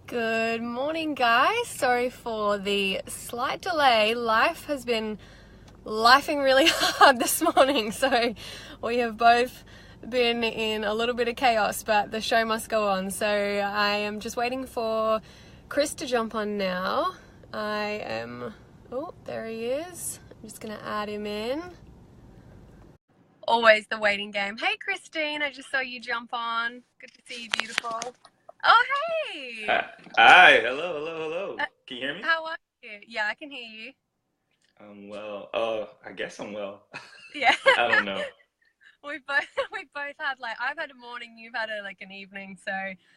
Good morning, guys. Sorry for the slight delay. Life has been lifing really hard this morning, so we have both been in a little bit of chaos, but the show must go on. So I am just waiting for Chris to jump on now. Oh, there he is. I'm just going to add him in. Always the waiting game. Hey, Christine, I just saw you jump on. Good to see you, beautiful. Oh, hey! Hi, hello. Can you hear me? How are you? Yeah, I can hear you. I'm well. I guess I'm well. Yeah. I don't know. We've both had I've had a morning, you've had an evening. So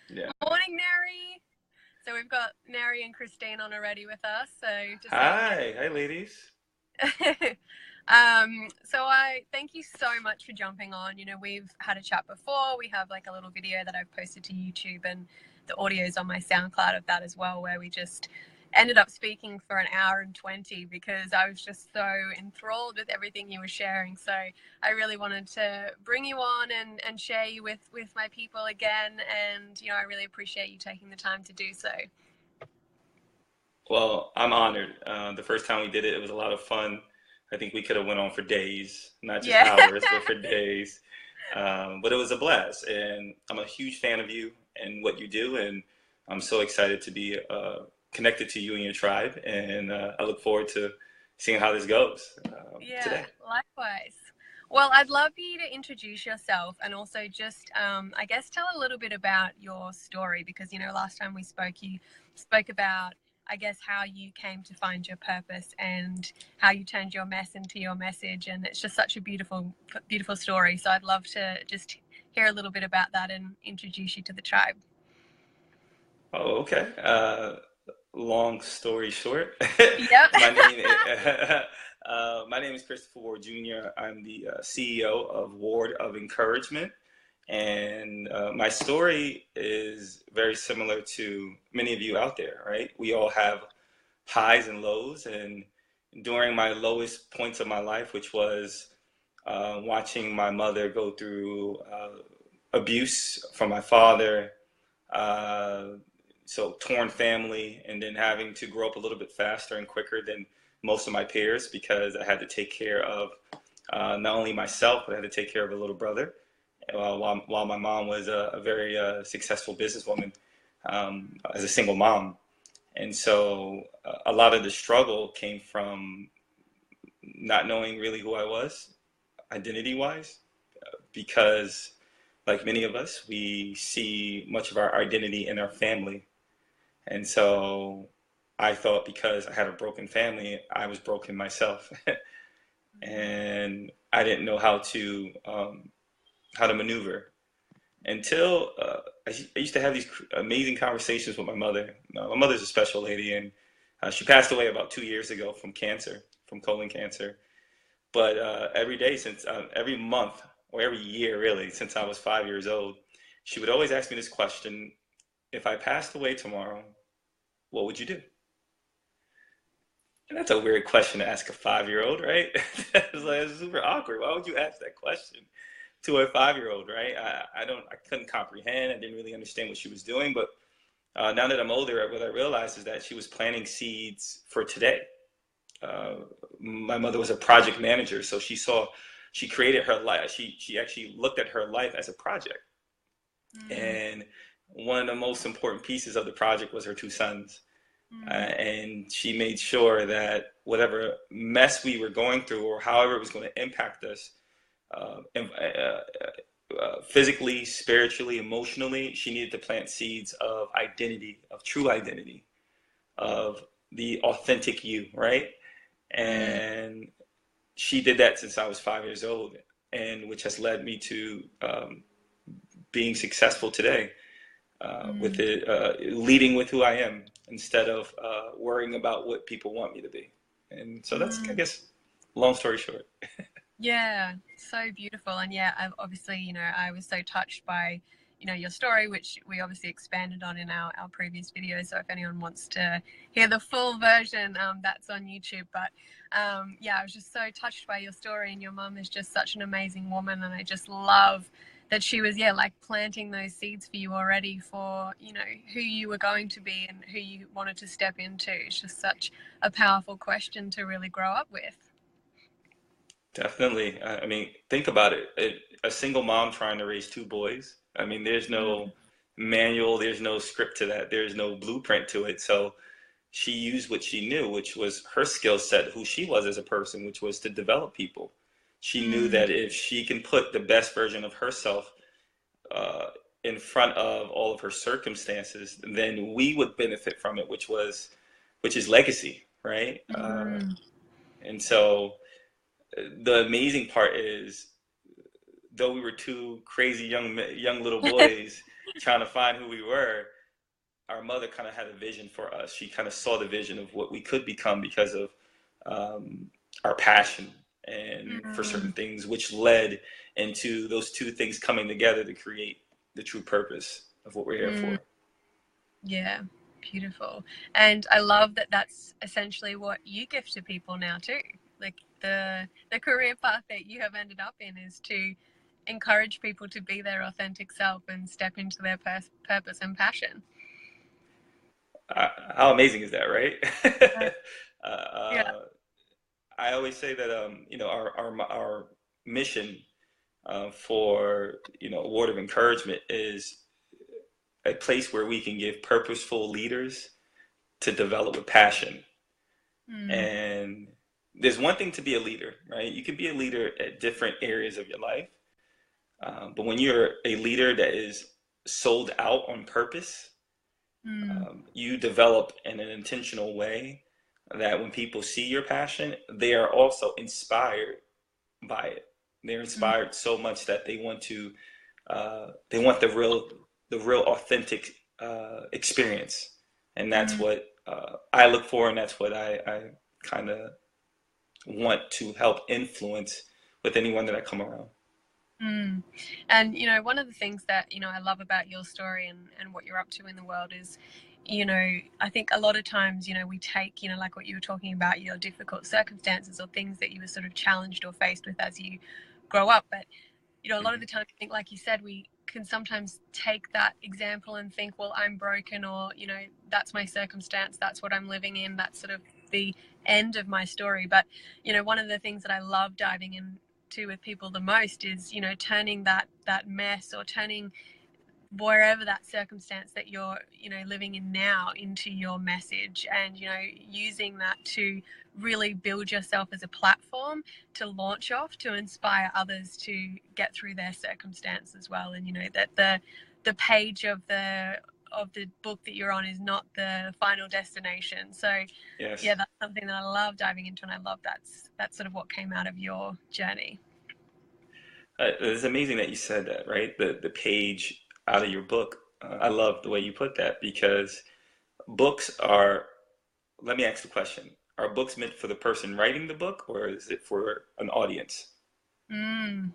Yeah. morning, Neri. So we've got Neri and Christine on already with us. So just Hi, ladies. so I thank you so much for jumping on. You know, we've had a chat before. We have a little video that I've posted to YouTube, and the audio's on my SoundCloud of that as well, where we just ended up speaking for an hour and 20 because I was just so enthralled with everything you were sharing. So I really wanted to bring you on and share you with my people again. And, you know, I really appreciate you taking the time to do so. Well, I'm honored. The first time we did it, it was a lot of fun. I think we could have went on for days, not just Yeah. hours, but for days. But it was a blast, and I'm a huge fan of you and what you do, and I'm so excited to be connected to you and your tribe, and I look forward to seeing how this goes Yeah, today. likewise. Well, I'd love you to introduce yourself and also just, I guess, tell a little bit about your story because, you know, last time we spoke, you spoke about, I guess, how you came to find your purpose and how you turned your mess into your message. And it's just such a beautiful, beautiful story. So I'd love to just hear a little bit about that and introduce you to the tribe. Oh, okay. Long story short, Yep. my name my name is Christopher Ward Jr. I'm the CEO of Ward of Encouragement, and my story is very similar to many of you out there, right? We all have highs and lows, and during my lowest points of my life, which was watching my mother go through abuse from my father. Uh, so torn family, and then having to grow up a little bit faster and quicker than most of my peers because I had to take care of not only myself, but I had to take care of a little brother while my mom was a very successful businesswoman as a single mom. And so a lot of the struggle came from not knowing really who I was, identity wise, because like many of us, we see much of our identity in our family. And so I thought because I had a broken family, I was broken myself, and I didn't know how to maneuver until I used to have these amazing conversations with my mother. My mother's a special lady, and she passed away about 2 years ago from cancer, from colon cancer. But every day since every month or every year really since I was 5 years old, she would always ask me this question: If I passed away tomorrow, what would you do? And that's a weird question to ask a 5 year old, right? It's super awkward. Why would you ask that question to a 5 year old, right? I couldn't comprehend. I didn't really understand what she was doing. But now that I'm older, what I realized is that she was planting seeds for today. Uh, my mother was a project manager, so she created her life. She actually looked at her life as a project. Mm, And one of the most important pieces of the project was her two sons. mm, And she made sure that whatever mess we were going through or however it was going to impact us, physically, spiritually, emotionally, she needed to plant seeds of identity, of true identity, of the authentic you, right? mm, And she did that since I was 5 years old, and which has led me to being successful today with mm, it, leading with who I am instead of worrying about what people want me to be. And so that's, I mm. guess, long story short. Yeah, so beautiful. And yeah, obviously, you know, I was so touched by, you know, your story, which we obviously expanded on in our previous video. So if anyone wants to hear the full version, that's on YouTube. But yeah, I was just so touched by your story, and your mum is just such an amazing woman. And I just love that she was, yeah, like planting those seeds for you already for, you know, who you were going to be and who you wanted to step into. It's just such a powerful question to really grow up with. Definitely. I mean, think about it. A single mom trying to raise two boys. I mean, there's no manual, there's no script to that, there's no blueprint to it. So she used what she knew, which was her skill set, who she was as a person, which was to develop people. She knew that if she can put the best version of herself uh, in front of all of her circumstances, then we would benefit from it, which is legacy, right? And so the amazing part is, though we were two crazy young little boys trying to find who we were, our mother kind of had a vision for us. She kind of saw the vision of what we could become because of our passion and for certain things, which led into those two things coming together to create the true purpose of what we're here for. Yeah, beautiful. And I love that that's essentially what you gift to people now too. Like the career path that you have ended up in is to encourage people to be their authentic self and step into their purpose and passion. How amazing is that, right? Yeah. I always say that you know, our mission for, you know, a word of encouragement is a place where we can give purposeful leaders to develop with passion. And there's one thing to be a leader, right? You can be a leader at different areas of your life, but when you're a leader that is sold out on purpose, you develop in an intentional way that when people see your passion, they are also inspired by it. They're inspired so much that they want to, they want the real authentic experience, and that's what I look for, and that's what I kind of want to help influence with anyone that I come around. And, you know, one of the things that, you know, I love about your story and what you're up to in the world is, you know, I think a lot of times, you know, we take, you know, like what you were talking about, your difficult circumstances or things that you were sort of challenged or faced with as you grow up. But, you know, a lot of the time, I think, like you said, we can sometimes take that example and think, well, I'm broken, or, you know, that's my circumstance, that's what I'm living in, that's sort of the end of my story. But, you know, one of the things that I love diving into with people the most is, you know, turning that mess or turning wherever that circumstance that you're, you know, living in now into your message, and, you know, using that to really build yourself as a platform to launch off to inspire others to get through their circumstance as well. And, you know, that the page of the book that you're on is not the final destination. So Yes. yeah, that's something that I love diving into, and I love that's sort of what came out of your journey. It's amazing that you said that, right? The page out of your book. I love the way you put that, because books are, let me ask the question. Are books meant for the person writing the book, or is it for an audience? Both,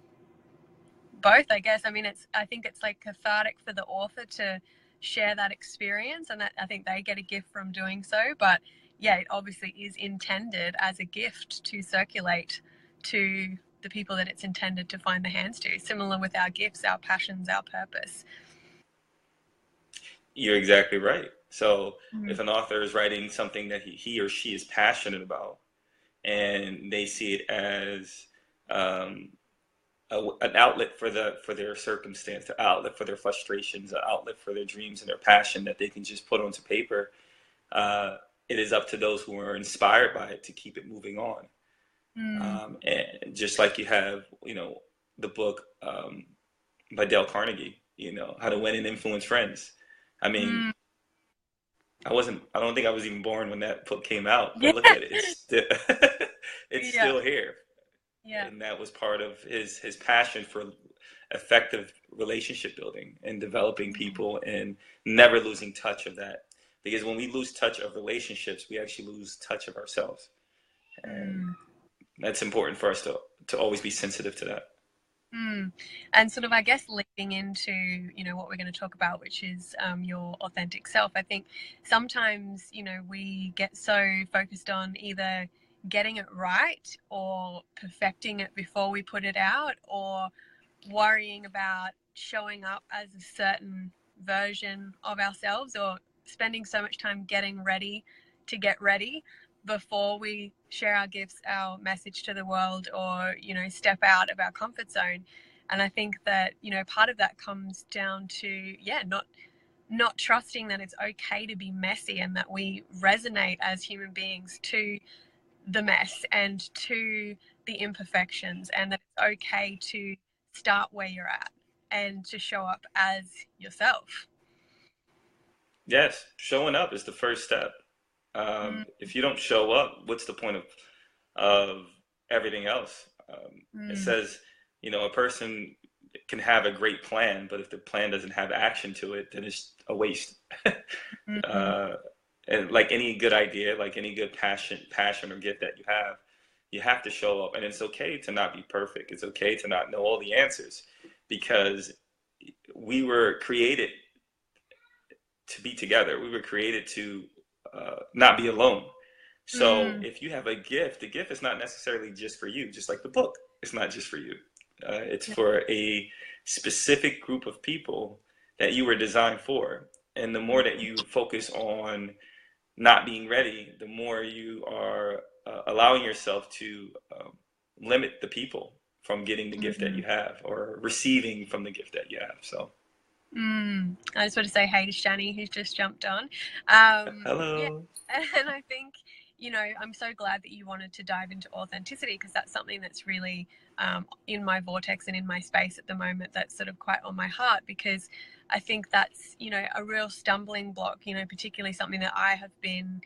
I guess. I mean, I think it's like cathartic for the author to share that experience, and that I think they get a gift from doing so. But yeah, it obviously is intended as a gift to circulate to the people that it's intended to find the hands to. Similar with our gifts, our passions, our purpose. You're exactly right. So if an author is writing something that he or she is passionate about, and they see it as an outlet for their circumstance, an outlet for their frustrations, an outlet for their dreams and their passion that they can just put onto paper, it is up to those who are inspired by it to keep it moving on. And just like you have, you know, the book by Dale Carnegie, you know, How to Win and Influence Friends. I mean, I don't think I was even born when that book came out, but look at it. It's still here. Yeah. And that was part of his passion for effective relationship building and developing people and never losing touch of that. Because when we lose touch of relationships, we actually lose touch of ourselves. And that's important for us to always be sensitive to that. And sort of, I guess, leading into, you know, what we're going to talk about, which is your authentic self. I think sometimes, you know, we get so focused on either getting it right or perfecting it before we put it out, or worrying about, showing up as a certain version of ourselves, or spending so much time getting ready to get ready before we share our gifts, our message to the world, or, you know, step out of our comfort zone. And I think that, you know, part of that comes down to, not trusting that it's okay to be messy, and that we resonate as human beings to the mess and to the imperfections, and that it's okay to start where you're at and to show up as yourself. Yes, showing up is the first step. If you don't show up, what's the point of everything else? It says, you know, a person can have a great plan, but if the plan doesn't have action to it, then it's a waste. And like any good idea, like any good passion or gift that you have to show up. And it's okay to not be perfect. It's okay to not know all the answers, because we were created to be together. We were created to not be alone. So if you have a gift, the gift is not necessarily just for you, just like the book. It's not just for you. It's for a specific group of people that you were designed for. And the more that you focus on not being ready, the more you are allowing yourself to limit the people from getting the gift that you have, or receiving from the gift that you have. So I just want to say hey to Shani, who's just jumped on. hello. Yeah. And I think, you know, I'm so glad that you wanted to dive into authenticity, because that's something that's really in my vortex and in my space at the moment, that's sort of quite on my heart, because I think that's, you know, a real stumbling block, you know, particularly something that I have been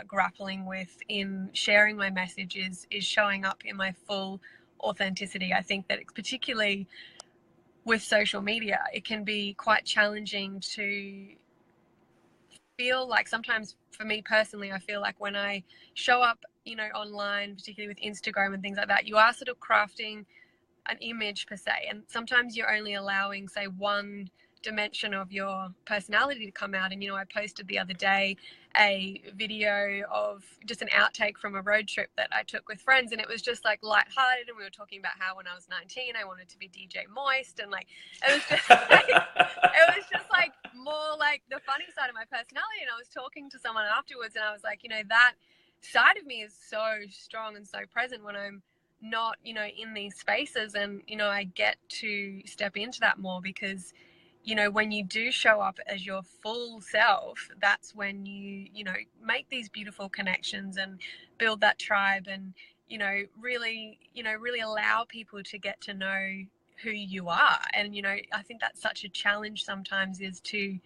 grappling with in sharing my message is showing up in my full authenticity. I think that it's particularly with social media, it can be quite challenging to feel like, sometimes for me personally, I feel like when I show up, you know, online, particularly with Instagram and things like that, you are sort of crafting an image per se, and sometimes you're only allowing, say, one dimension of your personality to come out. And, you know, I posted the other day a video of just an outtake from a road trip that I took with friends, and it was just like lighthearted, and we were talking about how when I was 19 I wanted to be DJ Moist, and like it was just like, it was just like more like the funny side of my personality. And I was talking to someone afterwards, and I was like, you know, that side of me is so strong and so present when I'm not, you know, in these spaces. And, you know, I get to step into that more, because, you know, when you do show up as your full self, that's when you know, make these beautiful connections and build that tribe, and, you know, really allow people to get to know who you are. And, you know, I think that's such a challenge sometimes, is to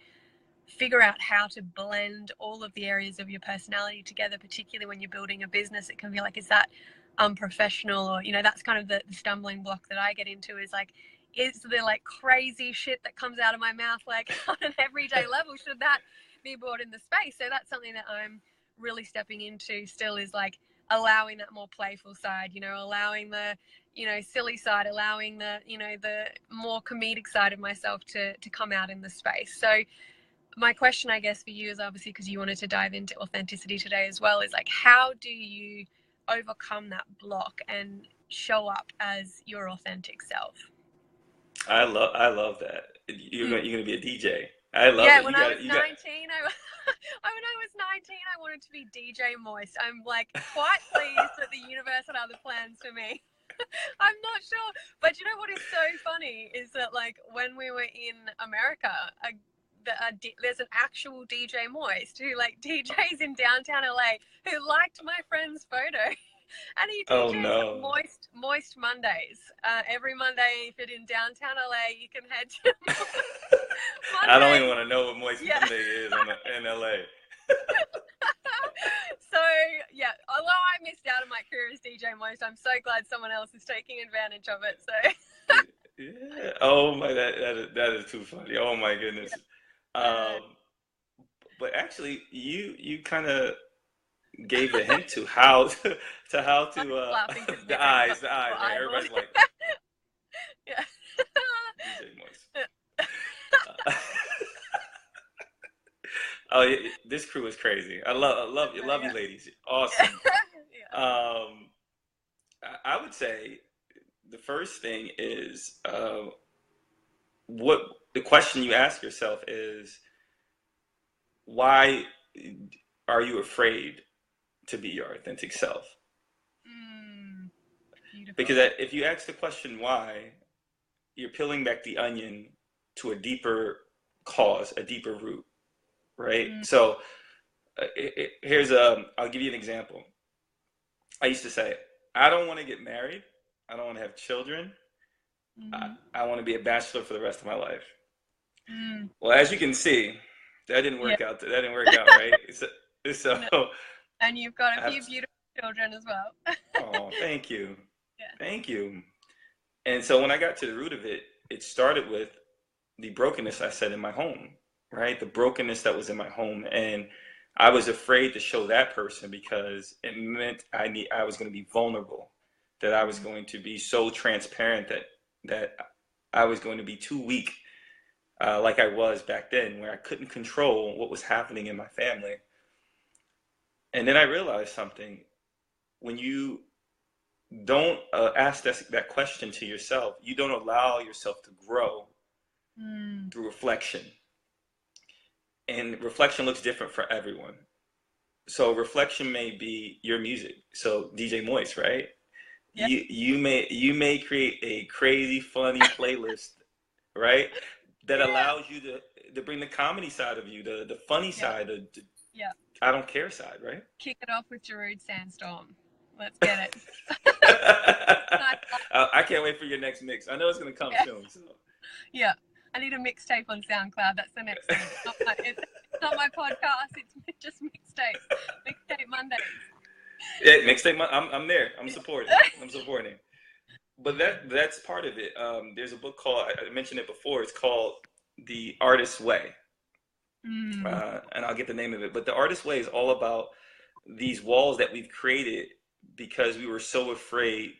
figure out how to blend all of the areas of your personality together, particularly when you're building a business. It can be like, is that unprofessional? Or, you know, that's kind of the stumbling block that I get into, is like, is there like crazy shit that comes out of my mouth like on an everyday level? Should that be brought in the space? So that's something that I'm really stepping into still, is like allowing that more playful side, you know, allowing the, you know, silly side, allowing the, you know, the more comedic side of myself to come out in the space. So my question, I guess, for you is, obviously, because you wanted to dive into authenticity today as well, is like, how do you overcome that block and show up as your authentic self? I love that. You're gonna be a DJ. I love Yeah, it. when I was 19, when I was 19, I wanted to be DJ Moist. I'm like quite pleased that the universe had other plans for me. I'm not sure, but you know what is so funny is that, like, when we were in America, there's an actual DJ Moist who like DJs in downtown LA, who liked my friend's photo. And he Oh DJs no. Moist Mondays. Every Monday, if you're in downtown LA, you can head to I don't even Monday. want to know what Moist Monday is in LA. So yeah, although I missed out on my career as DJ Moist, I'm so glad someone else is taking advantage of it. So Yeah. Oh my, that is too funny. Oh my goodness. yeah. But actually, you kind of gave a hint to how to Laughing because the my brain's eyes, right? eyeball. Everybody's like Yeah. DJ Moist. Oh, yeah, this crew is crazy. I love you, Yeah. ladies. Awesome. Yeah. I would say the first thing is what the question you ask yourself is, why are you afraid to be your authentic self? Beautiful. Because if you ask the question why, you're peeling back the onion to a deeper cause, a deeper root, right? So here's I'll give you an example. I used to say, I don't want to get married. I don't want to have children. I want to be a bachelor for the rest of my life. Well, as you can see, that didn't work out. That didn't work out, right? So no. And you've got a few beautiful children as well. Oh, thank you. Yeah. Thank you. And so when I got to the root of it, it started with the brokenness I said in my home, right? The brokenness that was in my home. And I was afraid to show that person because it meant I was going to be vulnerable, that I was going to be so transparent that I was going to be too weak, like I was back then, where I couldn't control what was happening in my family. And then I realized something. When you don't ask that question to yourself, you don't allow yourself to grow through reflection. And reflection looks different for everyone. So reflection may be your music. So DJ Moist, right? Yeah. You may create a crazy, funny playlist, right? That allows you to bring the comedy side of you, the funny side, the I don't care side, right? Kick it off with Giroud Sandstorm. Let's get it. I can't wait for your next mix. I know it's going to come soon. So. Yeah. I need a mixtape on SoundCloud. That's the next thing. It's not my podcast. It's just mixtape. Mixtape Mondays. Yeah, mixtape. I'm there. I'm supporting. But that's part of it. There's a book called, I mentioned it before. It's called The Artist's Way. And I'll get the name of it. But The Artist's Way is all about these walls that we've created because we were so afraid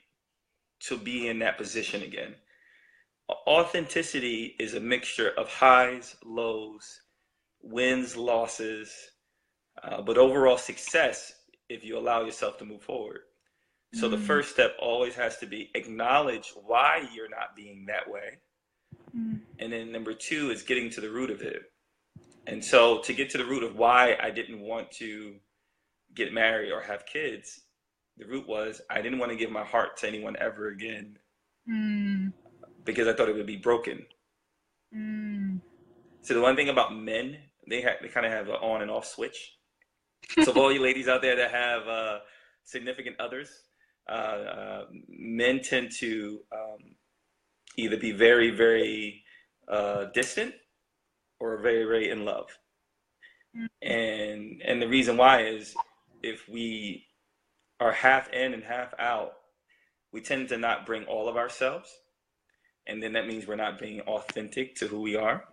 to be in that position again. Authenticity is a mixture of highs, lows, wins, losses, but overall success if you allow yourself to move forward. So the first step always has to be acknowledge why you're not being that way. And then number two is getting to the root of it. And so to get to the root of why I didn't want to get married or have kids, the root was I didn't want to give my heart to anyone ever again because I thought it would be broken. So the one thing about men, they kind of have an on and off switch. So for all you ladies out there that have significant others, men tend to either be very, very distant or very, very in love. And the reason why is if we are half in and half out, we tend to not bring all of ourselves. And then that means we're not being authentic to who we are.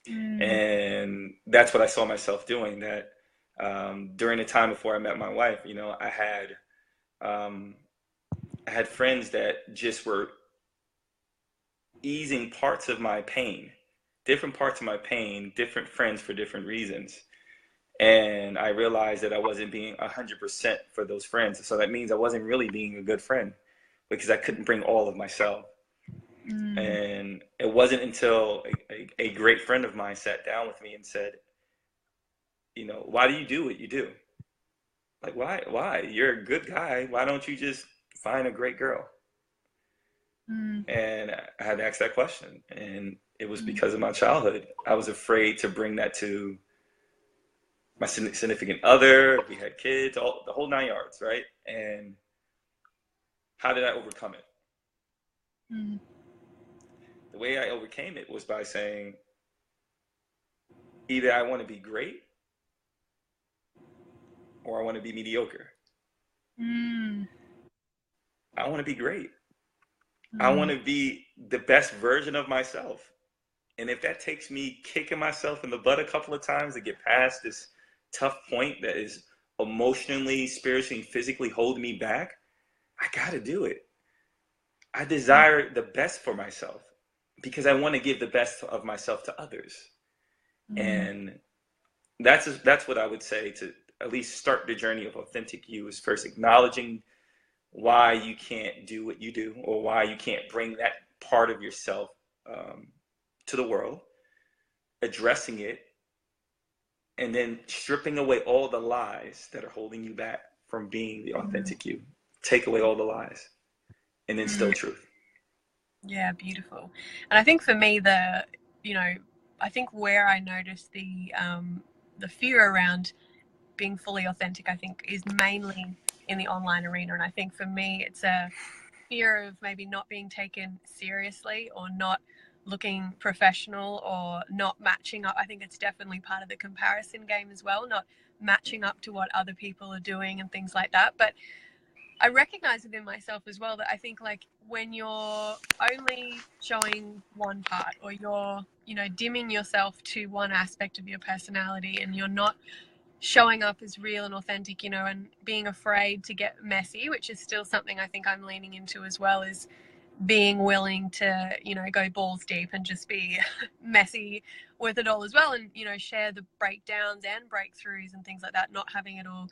And that's what I saw myself doing, that during the time before I met my wife, you know, I had friends that just were easing parts of my pain, different parts of my pain, different friends for different reasons. And I realized that I wasn't being 100% for those friends. So that means I wasn't really being a good friend because I couldn't bring all of myself. And it wasn't until a great friend of mine sat down with me and said, you know, why do you do what you do? Like, why? You're a good guy. Why don't you just find a great girl? And I had to ask that question. And it was because of my childhood. I was afraid to bring that to my significant other. We had kids, the whole 9 yards, right? And how did I overcome it? The way I overcame it was by saying, either I want to be great or I want to be mediocre. I want to be great. I want to be the best version of myself. And if that takes me kicking myself in the butt a couple of times to get past this tough point that is emotionally, spiritually, and physically holding me back, I got to do it. I desire the best for myself because I want to give the best of myself to others. And that's what I would say to at least start the journey of authentic you, is first acknowledging why you can't do what you do or why you can't bring that part of yourself to the world, addressing it, and then stripping away all the lies that are holding you back from being the authentic you. Take away all the lies and instill truth. Yeah, beautiful. And I think for me, I think where I noticed the fear around being fully authentic, I think, is mainly in the online arena. And I think for me, it's a fear of maybe not being taken seriously or not looking professional or not matching up. I think it's definitely part of the comparison game as well, not matching up to what other people are doing and things like that. But I recognize within myself as well that I think, like, when you're only showing one part, or you're, dimming yourself to one aspect of your personality, and you're not showing up as real and authentic, and being afraid to get messy, which is still something I think I'm leaning into as well, is being willing to, go balls deep and just be messy with it all as well, and, share the breakdowns and breakthroughs and things like that, not having it all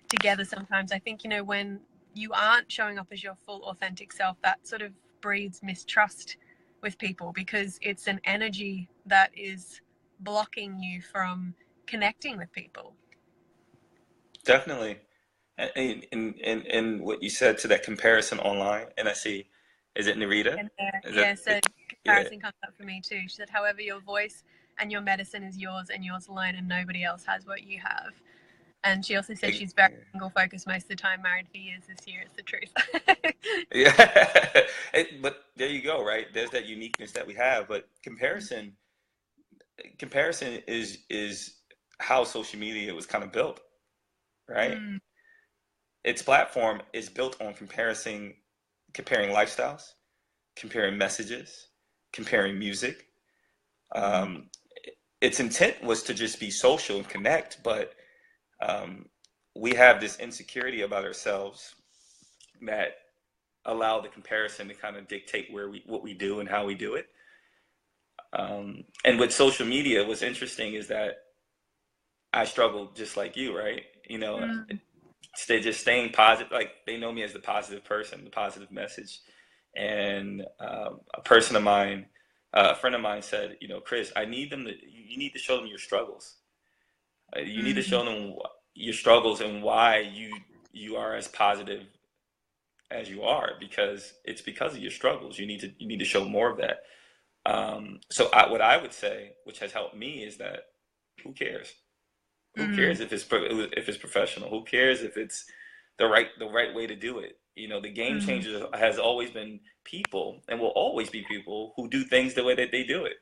together sometimes. I think, when you aren't showing up as your full authentic self, that sort of breeds mistrust with people, because it's an energy that is blocking you from connecting with people. Definitely. And what you said to that comparison online, and I see, is it Narita? So comparison comes up for me too. She said, however, your voice and your medicine is yours and yours alone, and nobody else has what you have. And she also said she's very single focused most of the time, married for years this year. It's the truth. Yeah. But there you go, right? There's that uniqueness that we have. But comparison is how social media was kind of built, right? Its platform is built on comparing lifestyles, comparing messages, comparing music. Its intent was to just be social and connect, but we have this insecurity about ourselves that allow the comparison to kind of dictate what we do and how we do it. And with social media, what's interesting is that I struggled just like you, right? Staying positive. Like, they know me as the positive person, the positive message. And a friend of mine said, Chris, you need to show them your struggles. You need to show them your struggles and why you are as positive as you are, because it's because of your struggles. You need to show more of that. So what I would say, which has helped me, is that who cares? Who cares if it's professional? Who cares if it's the right way to do it? The game changer has always been people, and will always be people who do things the way that they do it.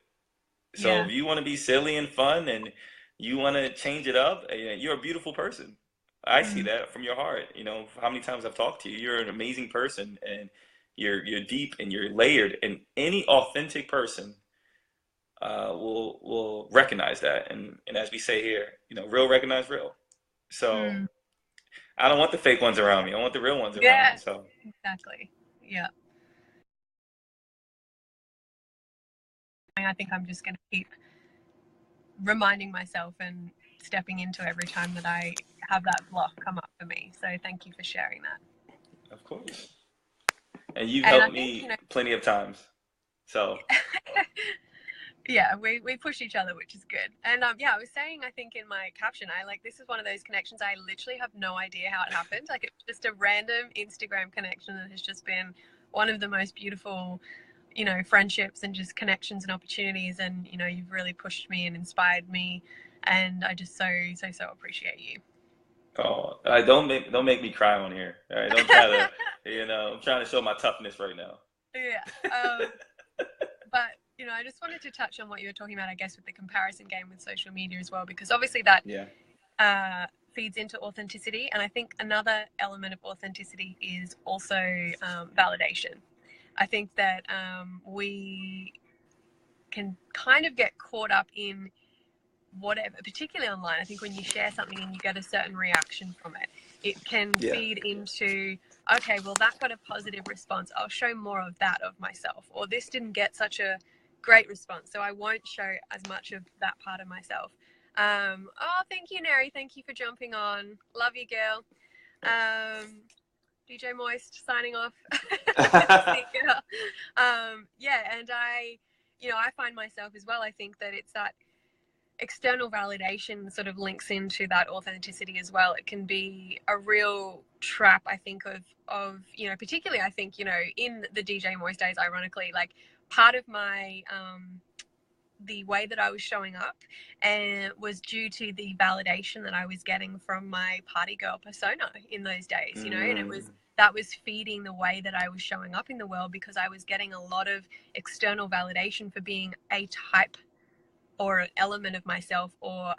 So if you want to be silly and fun and you want to change it up, you're a beautiful person. I see that from your heart. How many times I've talked to you. You're an amazing person, and you're deep and you're layered. And any authentic person will recognize that. And as we say here, real recognize real. So I don't want the fake ones around me. I want the real ones around me. So exactly. Yeah. I think I'm just going to keep reminding myself and stepping into every time that I have that block come up for me. So thank you for sharing that. Of course. And you've helped me plenty of times. So yeah, we push each other, which is good. And I was saying, I think in my caption, this is one of those connections I literally have no idea how it happened. Like, it's just a random Instagram connection that has just been one of the most beautiful, friendships and just connections and opportunities. And, you've really pushed me and inspired me. And I just so appreciate you. Oh, don't make me cry on here. All right, don't try to, I'm trying to show my toughness right now. Yeah. But, I just wanted to touch on what you were talking about, I guess, with the comparison game with social media as well, because obviously that feeds into authenticity. And I think another element of authenticity is also validation. I think that we can kind of get caught up in whatever, particularly online. I think when you share something and you get a certain reaction from it, it can feed into, okay, well, that got a positive response. I'll show more of that of myself. Or this didn't get such a great response, so I won't show as much of that part of myself. Thank you, Neri. Thank you for jumping on. Love you, girl. DJ Moist signing off. And you know, I find myself as well, I think that it's that external validation sort of links into that authenticity as well. It can be a real trap, I think, of you know, particularly I think, you know, in the DJ Moist days, ironically, like part of my the way that I was showing up and was due to the validation that I was getting from my party girl persona in those days, you know, and it was that was feeding the way that I was showing up in the world, because I was getting a lot of external validation for being a type or an element of myself, or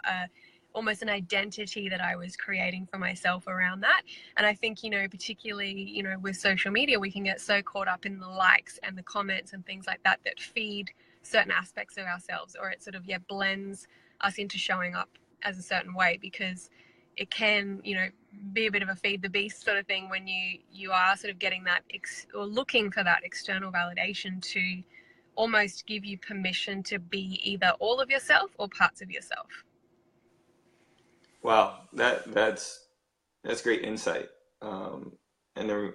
almost an identity that I was creating for myself around that. And I think, you know, particularly, you know, with social media, we can get so caught up in the likes and the comments and things like that that feed certain aspects of ourselves, or it sort of, yeah, blends us into showing up as a certain way, because it can, you know, be a bit of a feed the beast sort of thing when you are sort of getting that or looking for that external validation to almost give you permission to be either all of yourself or parts of yourself. Wow, that's great insight. And the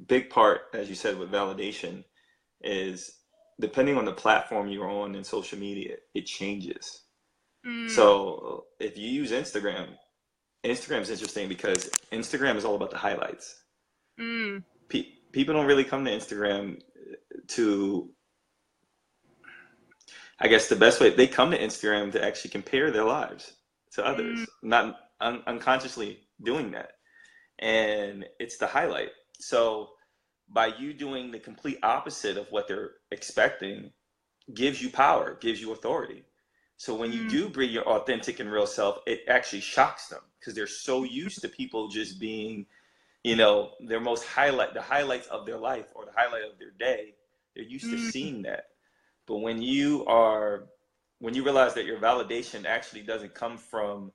big part, as you said, with validation is depending on the platform you're on in social media, it changes. So if you use Instagram, Instagram's interesting because Instagram is all about the highlights. People don't really come to Instagram to, I guess the best way, they come to Instagram to actually compare their lives to others, not unconsciously doing that. And it's the highlight. So by you doing the complete opposite of what they're expecting gives you power, gives you authority. So when you do bring your authentic and real self, it actually shocks them because they're so used to people just being, you know, their most the highlights of their life or the highlight of their day. They're used to seeing that. But when you realize that your validation actually doesn't come from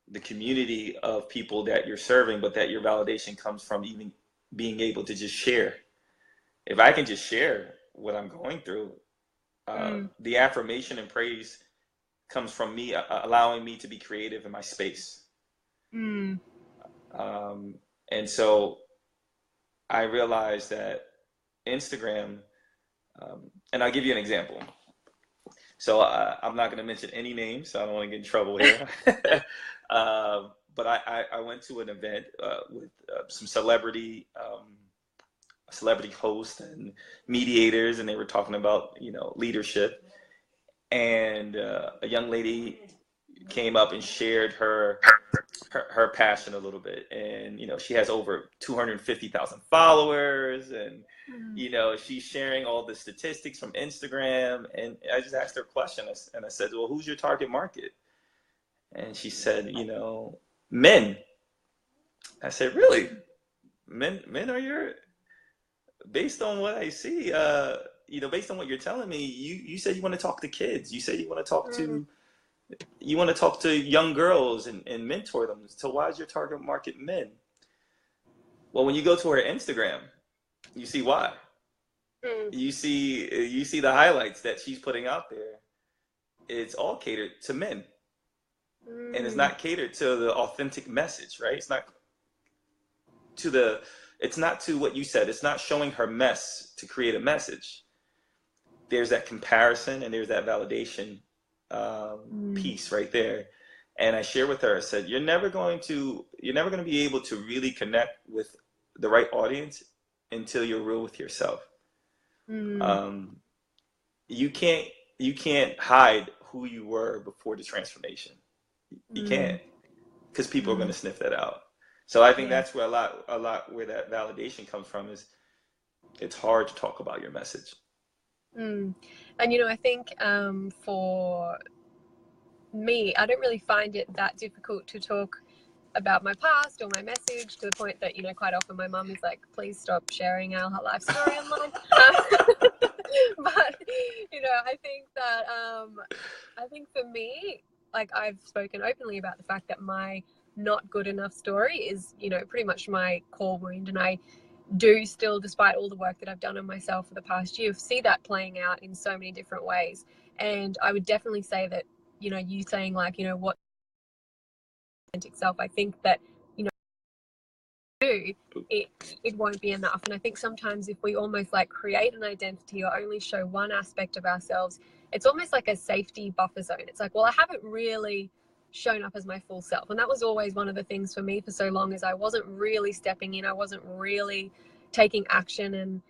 the community of people that you're serving, but that your validation comes from even being able to just share. If I can just share what I'm going through, the affirmation and praise comes from me allowing me to be creative in my space. And so I realized that Instagram, and I'll give you an example. So I'm not going to mention any names, so I don't want to get in trouble here. But I went to an event with some celebrity hosts and mediators, and they were talking about, you know, leadership. And a young lady came up and shared her passion a little bit, and you know, she has over 250,000 followers, and you know, she's sharing all the statistics from Instagram. And I just asked her a question, and I said, well, who's your target market? And she said, you know, men. I said, really? Men are your, based on what I see, you know, based on what you're telling me, you said you want to talk to kids. You said you want to talk to young girls and mentor them. So why is your target market men? Well, when you go to her Instagram, you see why. You see the highlights that she's putting out there. It's all catered to men. And it's not catered to the authentic message, right? It's not to what you said. It's not showing her mess to create a message. There's that comparison and there's that validation piece right there. And I shared with her, I said, you're never going to be able to really connect with the right audience until you're real with yourself. You can't hide who you were before the transformation. You can't, because people are going to sniff that out. So I think that's where a lot where that validation comes from, is it's hard to talk about your message. And you know, I think for me, I don't really find it that difficult to talk about my past or my message, to the point that, you know, quite often my mum is like, please stop sharing our life story online. But you know, I think that I think for me, like, I've spoken openly about the fact that my not good enough story is, you know, pretty much my core wound, and I do still, despite all the work that I've done on myself for the past year, see that playing out in so many different ways. And I would definitely say that, you know, you saying like, you know, what authentic self, I think that do, it won't be enough. And I think sometimes if we almost like create an identity or only show one aspect of ourselves, it's almost like a safety buffer zone. It's like, well, I haven't really shown up as my full self. And that was always one of the things for me for so long, is I wasn't really stepping in. I wasn't really taking action and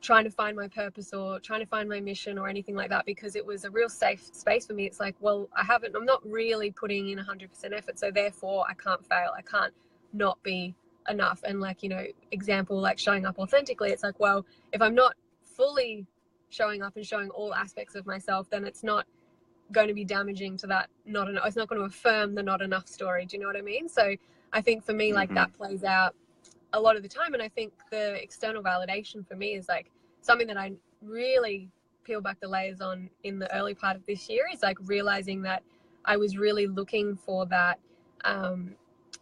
trying to find my purpose or trying to find my mission or anything like that, because it was a real safe space for me. It's like, well, I'm not really putting in 100% effort, so therefore I can't fail. I can't not be enough. And like, you know, example, like showing up authentically, it's like, well, if I'm not fully showing up and showing all aspects of myself, then it's not going to be damaging to that not enough. It's not going to affirm the not enough story. Do you know what I mean? So I think for me, like that plays out a lot of the time. And I think the external validation for me is like something that I really peel back the layers on in the early part of this year, is like realizing that I was really looking for that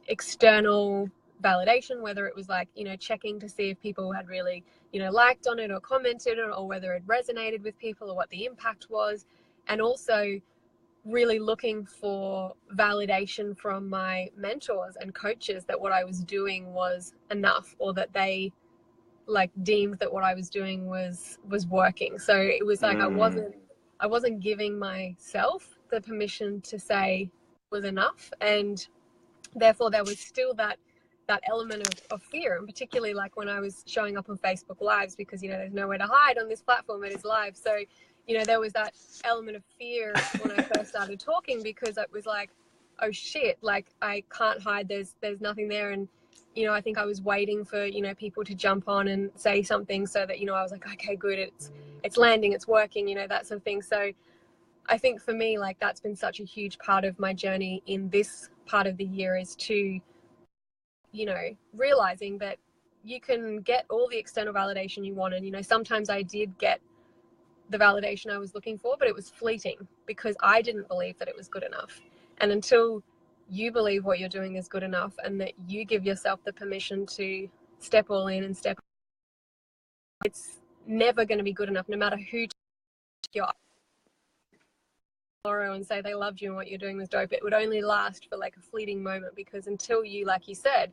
external validation, whether it was like, you know, checking to see if people had really, you know, liked on it or commented, or whether it resonated with people or what the impact was. And also really looking for validation from my mentors and coaches that what I was doing was enough, or that they like deemed that what I was doing was working. So it was like I wasn't giving myself the permission to say it was enough, and therefore there was still that element of fear. And particularly like when I was showing up on Facebook Lives, because, you know, there's nowhere to hide on this platform, it is live. So, you know, there was that element of fear when I first started talking, because it was like, oh shit, like I can't hide, there's nothing there. And, you know, I think I was waiting for, you know, people to jump on and say something so that, you know, I was like, okay, good, it's landing, it's working, you know, that sort of thing. So I think for me, like that's been such a huge part of my journey in this part of the year, is to, you know, realizing that you can get all the external validation you want. And, you know, sometimes I did get the validation I was looking for, but it was fleeting because I didn't believe that it was good enough. And until you believe what you're doing is good enough, and that you give yourself the permission to step all in and step, it's never going to be good enough, no matter who you're tomorrow and say they loved you and what you're doing was dope. It would only last for like a fleeting moment, because until you, like you said,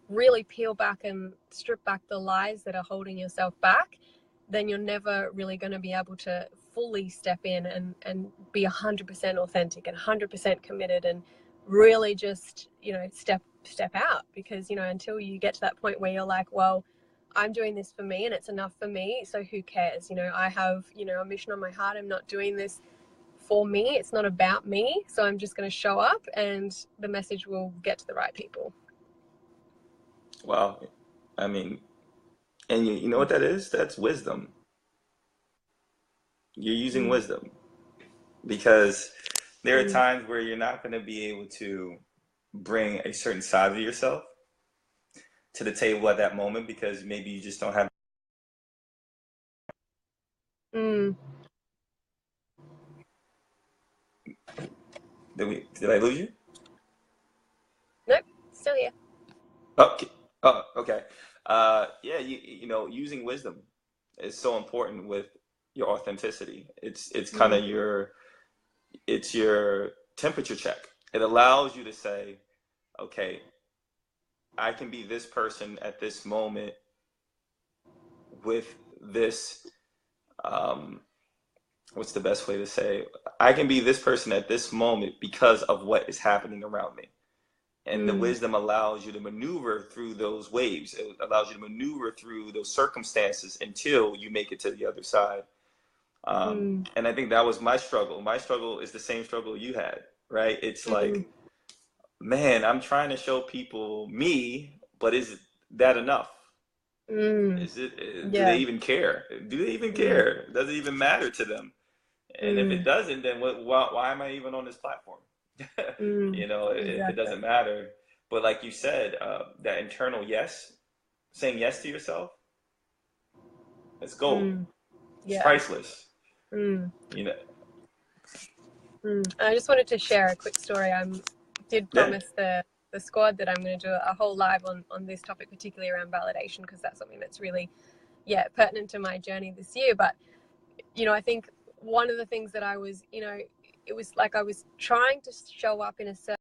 really peel back and strip back the lies that are holding yourself back, then you're never really going to be able to fully step in and be 100% authentic and 100% committed and really just, you know, step out. Because, you know, until you get to that point where you're like, well, I'm doing this for me and it's enough for me, so who cares? You know, I have, you know, a mission on my heart. I'm not doing this for me. It's not about me. So I'm just going to show up and the message will get to the right people. Wow. I mean, and you know what that is? That's wisdom. You're using wisdom, because there are times where you're not going to be able to bring a certain side of yourself to the table at that moment, because maybe you just don't have. Did I lose you? Nope, still here. Okay. Oh, okay. Yeah, you know, using wisdom is so important with your authenticity. It's kind of your temperature check. It allows you to say, okay, I can be this person at this moment with this, what's the best way to say? I can be this person at this moment because of what is happening around me. And the wisdom allows you to maneuver through those waves. It allows you to maneuver through those circumstances until you make it to the other side. And I think that was my struggle. My struggle is the same struggle you had, right? It's like, man, I'm trying to show people me, but is that enough? Is it? Do they even care? Do they even care? Does it even matter to them? And if it doesn't, then why am I even on this platform? You know, if it doesn't matter. But like you said, that internal yes, saying yes to yourself, it's gold. It's priceless. You know. And I just wanted to share a quick story. I did promise the squad that I'm going to do a whole live on this topic, particularly around validation, because that's something that's really, pertinent to my journey this year. But, you know, I think one of the things that I was, you know, it was like I was trying to show up in a certain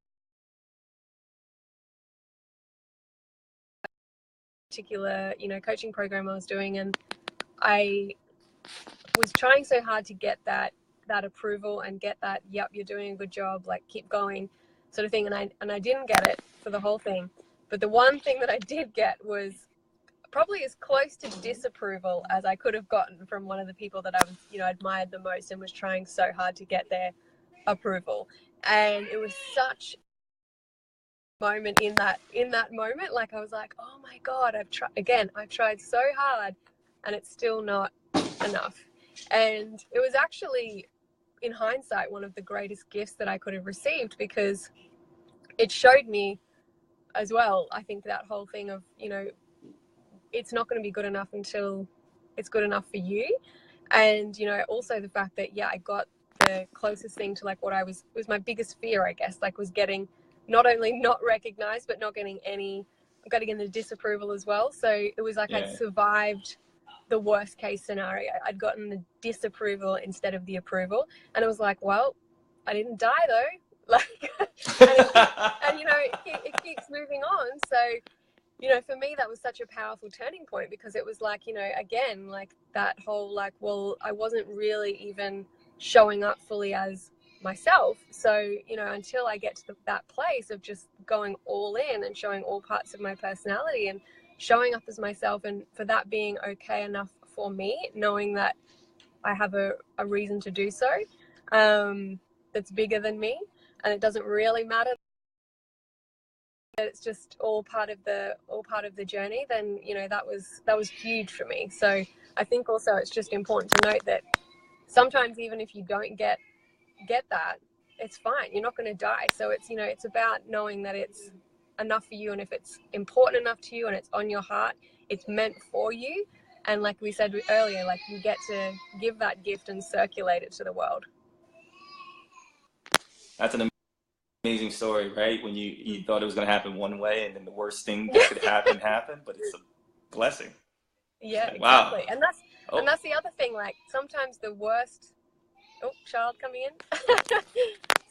particular, you know, coaching program I was doing, and I was trying so hard to get that approval and get that, yep, you're doing a good job, like keep going sort of thing, and I didn't get it for the whole thing. But the one thing that I did get was probably as close to disapproval as I could have gotten from one of the people that I was, you know, admired the most and was trying so hard to get their approval. And it was such a moment in that moment, like I was like, oh my God, I've tried so hard and it's still not enough. And it was actually, in hindsight, one of the greatest gifts that I could have received, because it showed me as well, I think, that whole thing of, you know, it's not going to be good enough until it's good enough for you. And, you know, also the fact that, yeah, I got the closest thing to like what was my biggest fear, I guess, like was getting not only not recognized, but not getting the disapproval as well. So it was like, yeah, I'd survived the worst case scenario. I'd gotten the disapproval instead of the approval. And it was like, well, I didn't die though. Like, and you know, it keeps moving on. So, you know, for me, that was such a powerful turning point, because it was like, you know, again, like that whole, like, well, I wasn't really even showing up fully as myself. So, you know, until I get to that place of just going all in and showing all parts of my personality and showing up as myself, and for that being okay enough for me, knowing that I have a reason to do so, that's bigger than me, and it doesn't really matter that it's just all part of the journey, then, you know, that was huge for me. So I think also it's just important to note that sometimes even if you don't get that, it's fine. You're not going to die. So it's, you know, it's about knowing that it's enough for you, and if it's important enough to you and it's on your heart, it's meant for you. And like we said earlier, like you get to give that gift and circulate it to the world. That's an amazing story, right? When you thought it was going to happen one way, and then the worst thing that could happen happened, but it's a blessing. Yeah, like, exactly. Wow. And that's the other thing. Like sometimes the worst. Oh, child coming in.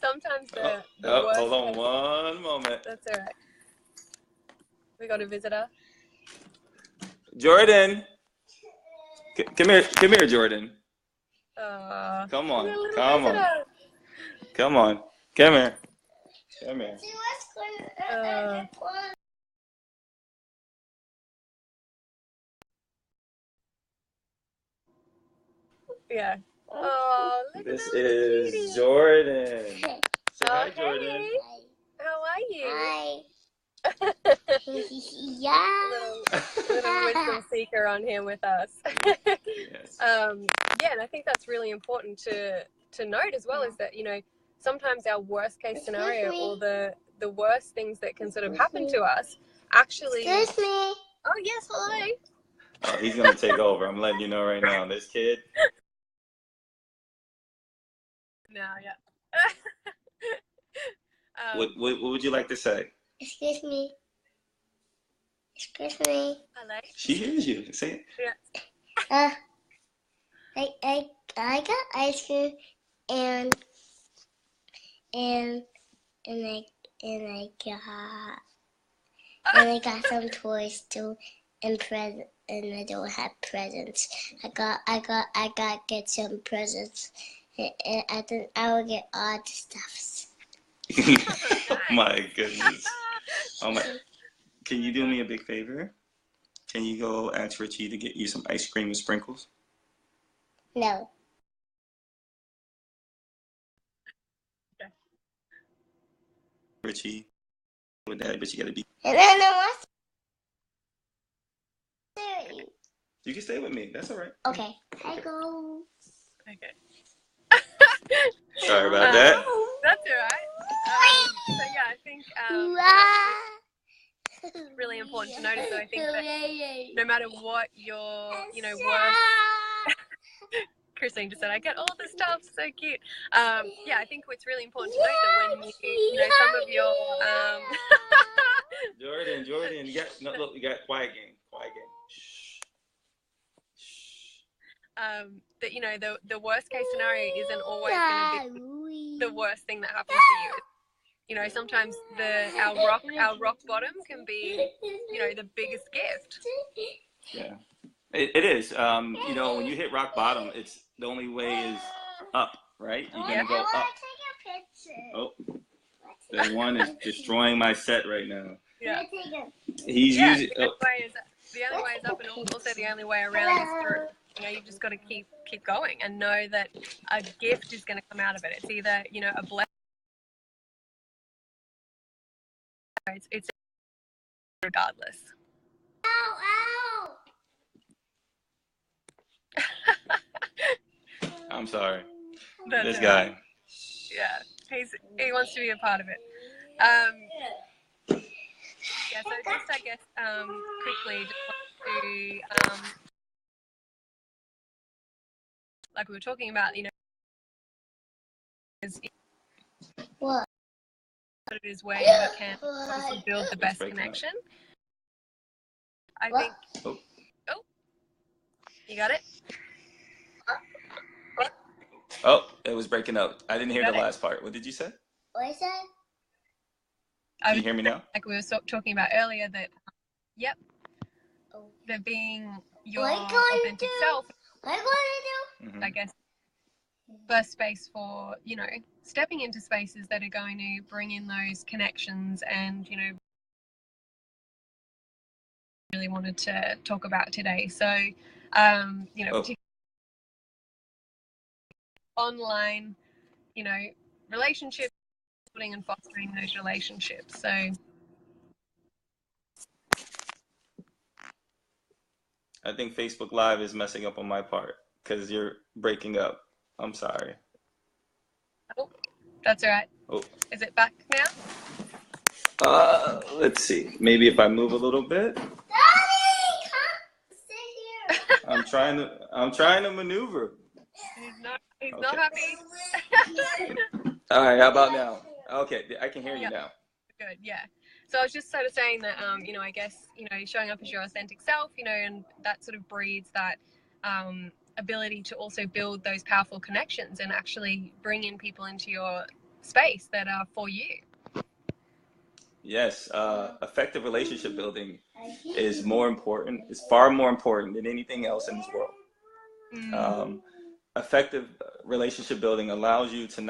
Sometimes the worst. Hold on one moment. That's all right. We got a visitor. Jordan, come here, Jordan. Come on, come on, come here. Yeah. Oh, this is Jordan. Say hi, Jordan. Hey. How are you? Hi. Little wisdom seeker on here with us. Yes. Yeah, and I think that's really important to note as well, is that, you know, sometimes our worst case scenario, or the worst things that can sort of happen to us actually. Excuse me. Oh yes, hi. Oh, he's gonna take over. I'm letting you know right now. This kid. Now, yeah. What would you like to say? Excuse me. Excuse me. Hello. She hears you. Say it. Yeah. I got ice cream and I got some toys too, and I don't have presents. I got get some presents, and I think I will get all the stuffs. Oh my goodness. Oh my. Can you do me a big favor? Can you go ask Richie to get you some ice cream and sprinkles? No. Richie, with that, but you gotta be. And I know what. You can stay with me. That's all right. Okay. I go. Okay. Sorry about that. That's all right. So yeah, I think it's really important to notice. So I think that no matter what your, you know, worst. Kirsten just said, I get all the stuff, so cute. Yeah, I think it's really important to note that when you know, some of your Jordan, you got quiet game. that, you know, the worst case scenario isn't always going to be the worst thing that happens to you. You know, sometimes our rock bottom can be, you know, the biggest gift. Yeah, it is. You know, when you hit rock bottom, it's the only way is up, right? You're gonna go up. Oh, that one is destroying my set right now. Yeah. He's using. The only way is up, and also the only way around is through. You know, you've just got to keep going and know that a gift is going to come out of it. It's either, you know, a blessing. It's regardless. Ow, ow. I'm sorry. That's This guy. Yeah, he wants to be a part of it. Yeah, so just I guess quickly, just want to like we were talking about, you know, What? it is where you can obviously build the best connection. I think. Oh, you got it. Oh, it was breaking up. I didn't hear the last part. What did you say? What is that? Can you hear me now? Like we were talking about earlier, that that being your authentic self. What are you going to do? I guess first space for, you know, stepping into spaces that are going to bring in those connections, and, you know, really wanted to talk about today. So, you know, online, you know, relationships, building and fostering those relationships. So I think Facebook Live is messing up on my part because you're breaking up. I'm sorry. Oh, that's all right. Oh. Is it back now? Let's see. Maybe if I move a little bit. Daddy, come sit here. I'm trying to maneuver. He's not happy. All right, how about now? Okay, I can hear you now. Good, yeah. So I was just sort of saying that, you know, I guess, you know, showing up as your authentic self, you know, and that sort of breeds that ability to also build those powerful connections and actually bring in people into your space that are for you. Yes, effective relationship building is far more important than anything else in this world. Effective relationship building allows you to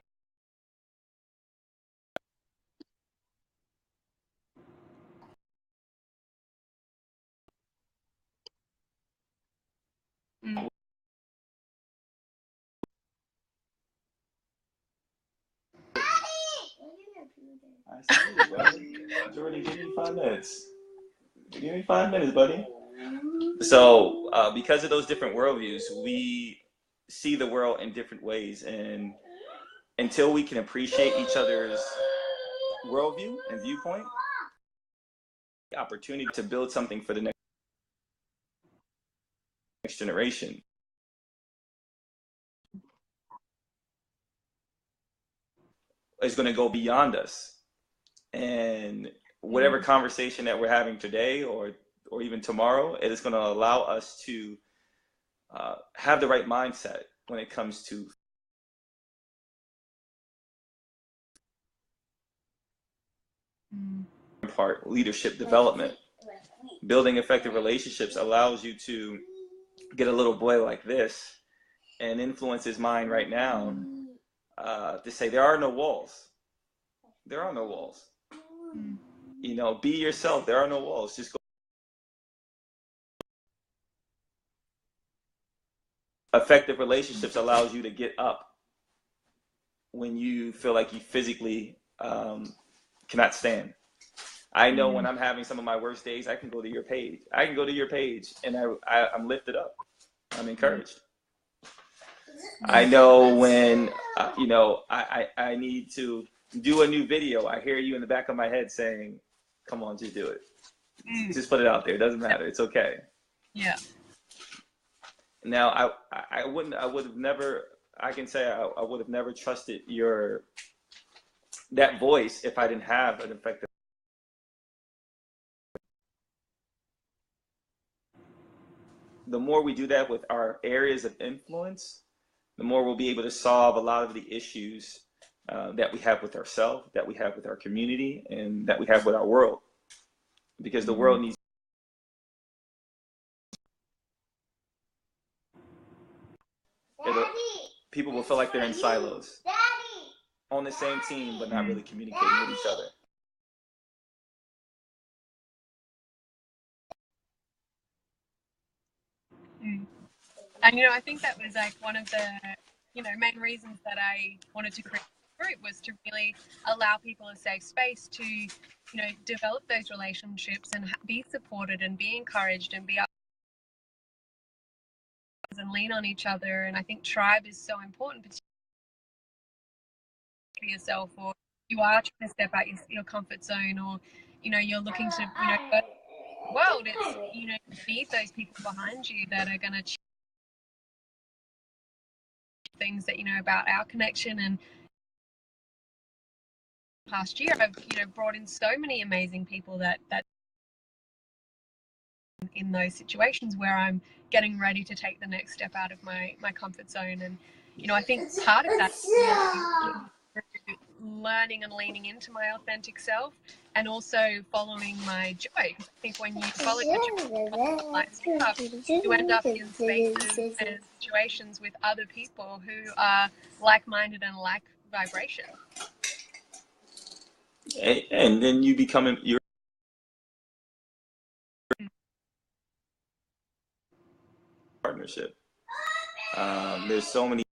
I see you, buddy. Jordan, give me 5 minutes. Give me 5 minutes, buddy. So, because of those different worldviews, we see the world in different ways, and until we can appreciate each other's worldview and viewpoint, the opportunity to build something for the next generation. Is going to go beyond us, and whatever conversation that we're having today or even tomorrow, it is going to allow us to have the right mindset when it comes to part leadership development. Building effective relationships allows you to get a little boy like this and influence his mind right now to say there are no walls. There are no walls. You know, be yourself. There are no walls. Just go. Effective relationships allows you to get up when you feel like you physically cannot stand. I know when I'm having some of my worst days, I can go to your page. I can go to your page and I'm lifted up. I'm encouraged. I know when, you know, I need to do a new video. I hear you in the back of my head saying, come on, just do it. Just put it out there. It doesn't matter. It's okay. Yeah. Now, I would have never trusted that voice if I didn't have an effective. The more we do that with our areas of influence, the more we'll be able to solve a lot of the issues that we have with ourselves, that we have with our community, and that we have with our world. Because the world needs people will feel like they're in silos, on the same team, but not really communicating with each other. And, you know, I think that was like one of the, you know, main reasons that I wanted to create a group, was to really allow people a safe space to, you know, develop those relationships and be supported and be encouraged and be and lean on each other. And I think tribe is so important, particularly for yourself, or you are trying to step out your comfort zone, or, you know, you're looking to, you know, go to the world. It's, you know, you need those people behind you that are going to things that, you know, about our connection. And past year I've, you know, brought in so many amazing people that in those situations where I'm getting ready to take the next step out of my comfort zone. And, you know, I think part of that is learning and leaning into my authentic self, and also following my joy. I think when you follow your joy, you end up in spaces and situations with other people who are like-minded and like vibration. And then you become your partnership. There's so many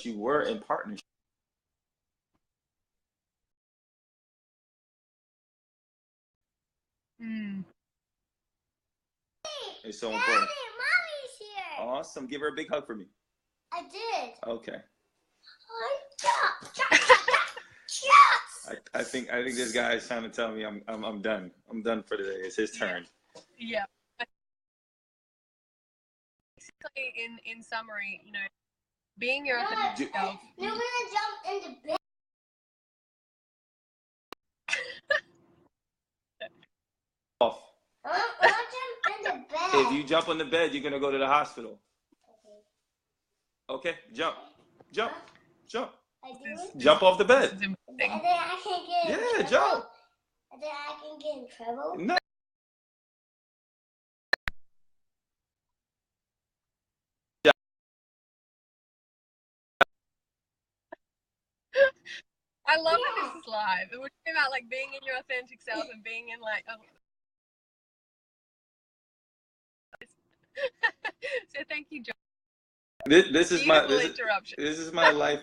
you were in partnership. It's so important. Mommy's here. Awesome. Give her a big hug for me. I did. Okay. Yes. I think this guy is trying to tell me I'm done. I'm done for today. It's his turn. Yeah. Basically, in summary, you know, being your authentic self. You're gonna jump into bed. Off. I'm gonna jump into bed. If you jump on the bed, you're gonna go to the hospital. Okay, jump. I do it? Jump off the bed. And then I can get in trouble? Jump. And then I can get in trouble? No. I love that this is live. It would be about like being in your authentic self and being in like. Oh. So thank you, John. This is my interruption. This is my life.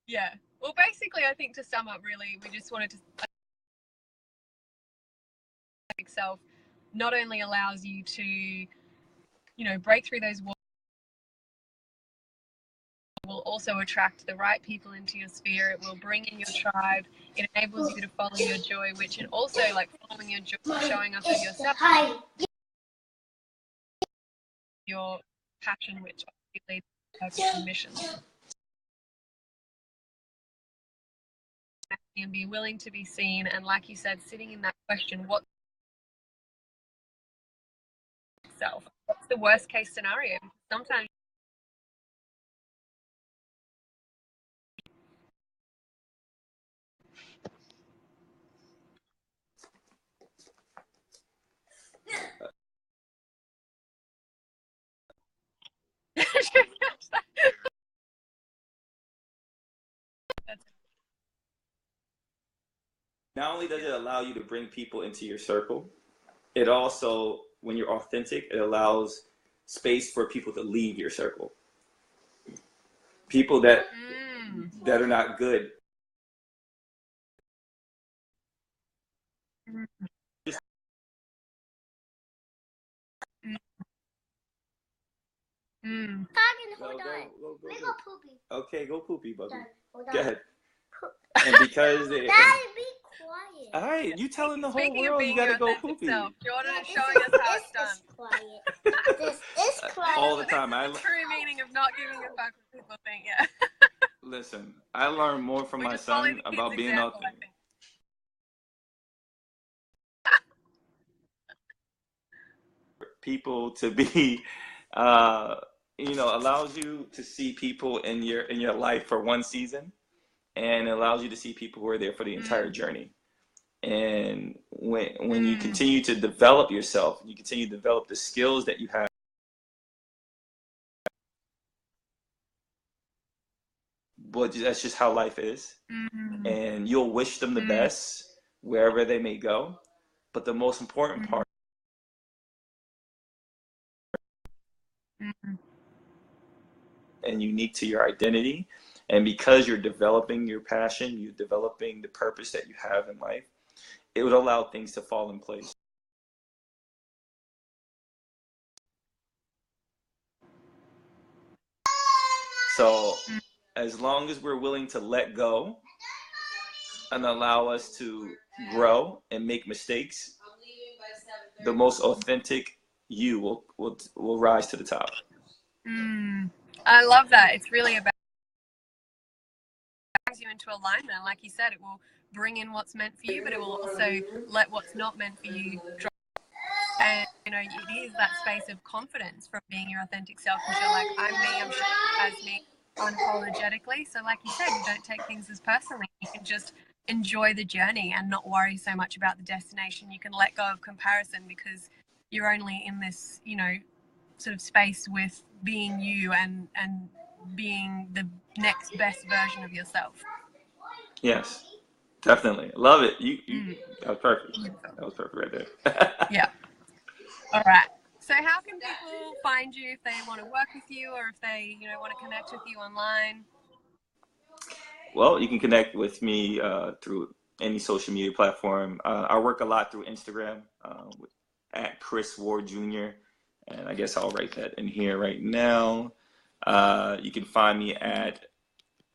Yeah. Well, basically, I think to sum up, really, we just wanted to self not only allows you to, you know, break through those walls, will also attract the right people into your sphere. It will bring in your tribe. It enables you to follow your joy, which, and also like following your joy, showing up as yourself, your passion, which obviously leads to your mission. And be willing to be seen, and like you said, sitting in that question, what's self? What's the worst case scenario? Sometimes Not only does it allow you to bring people into your circle, it also, when you're authentic, it allows space for people to leave your circle. People that are not good. Hold on. Go poopy. Okay, go poopy, Bubby. Hold on. Go ahead. And because Daddy, be quiet. all right, you telling the whole speaking of world being you gotta your go authentic poopy. self, Jordan is showing us how it's done. This is quiet. This is quiet. All the time. This is the true meaning of not giving a fuck what people think. Yeah. Listen, I learned more from my son about being authentic. People to be you know, allows you to see people in your life for one season, and it allows you to see people who are there for the entire journey. And when you continue to develop yourself, you continue to develop the skills that you have. But that's just how life is. And you'll wish them the best wherever they may go. But the most important part, and unique to your identity, and because you're developing your passion, you're developing the purpose that you have in life, it would allow things to fall in place. So as long as we're willing to let go and allow us to grow and make mistakes, the most authentic you will rise to the top. I love that. It's really about brings you into alignment. And like you said, it will bring in what's meant for you, but it will also let what's not meant for you drop. And, you know, it is that space of confidence from being your authentic self, because you're like, I'm me, I'm sure as me, unapologetically. So like you said, you don't take things as personally. You can just enjoy the journey and not worry so much about the destination. You can let go of comparison because you're only in this, you know, sort of space with being you and being the next best version of yourself. Yes, definitely. Love it. You that was perfect. That was perfect right there. Yeah. All right. So how can people find you if they want to work with you, or if they, you know, want to connect with you online? Well, you can connect with me through any social media platform. I work a lot through Instagram at Chris Ward Jr. And I guess I'll write that in here right now. You can find me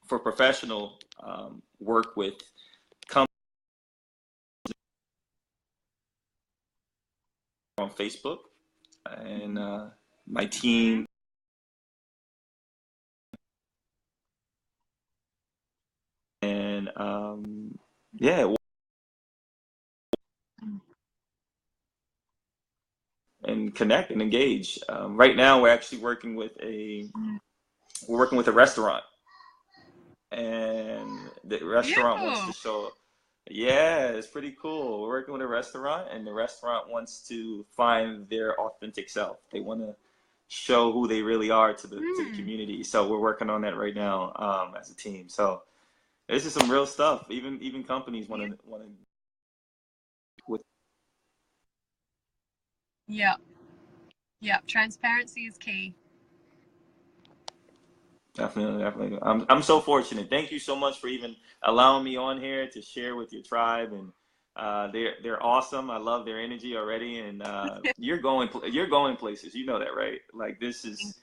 for professional work with companies on Facebook, and my team. And yeah, and connect and engage. Right now, we're actually working with a restaurant, and the restaurant wants to show. Yeah, it's pretty cool. We're working with a restaurant, and the restaurant wants to find their authentic self. They want to show who they really are to the community. So we're working on that right now as a team. So this is some real stuff. Even companies want to with. Yeah. Transparency is key. Definitely. I'm so fortunate. Thank you so much for even allowing me on here to share with your tribe, and they're awesome. I love their energy already, and you're going places. You know that, right? Like this is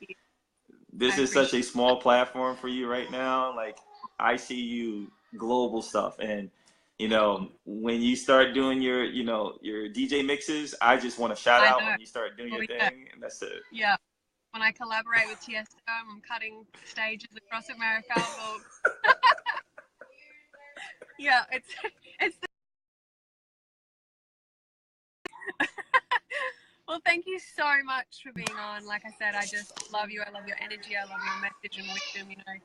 such a small platform for you right now. Like I see you global stuff, and you know when you start doing your DJ mixes, I just want to shout out when you start doing your thing, and that's it. Yeah. When I collaborate with Tiesto, I'm cutting stages across America. Yeah, it's Well, thank you so much for being on. Like I said, I just love you. I love your energy. I love your message and wisdom. You know,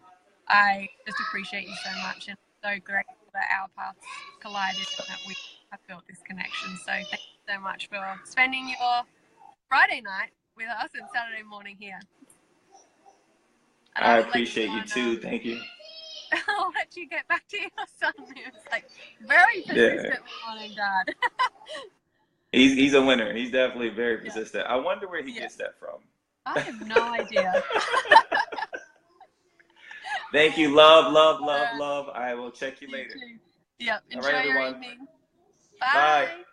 I just appreciate you so much, and so grateful that our paths collided and that we have built this connection. So thank you so much for spending your Friday night with us and Saturday morning here. And I appreciate you too. Thank you. I'll let you get back to your son. It's like very persistent morning, Dad. He's a winner. He's definitely very persistent. I wonder where he gets that from. I have no idea. Thank you. Love. I will check you later. Yep. Enjoy All right, your everyone. evening. Bye.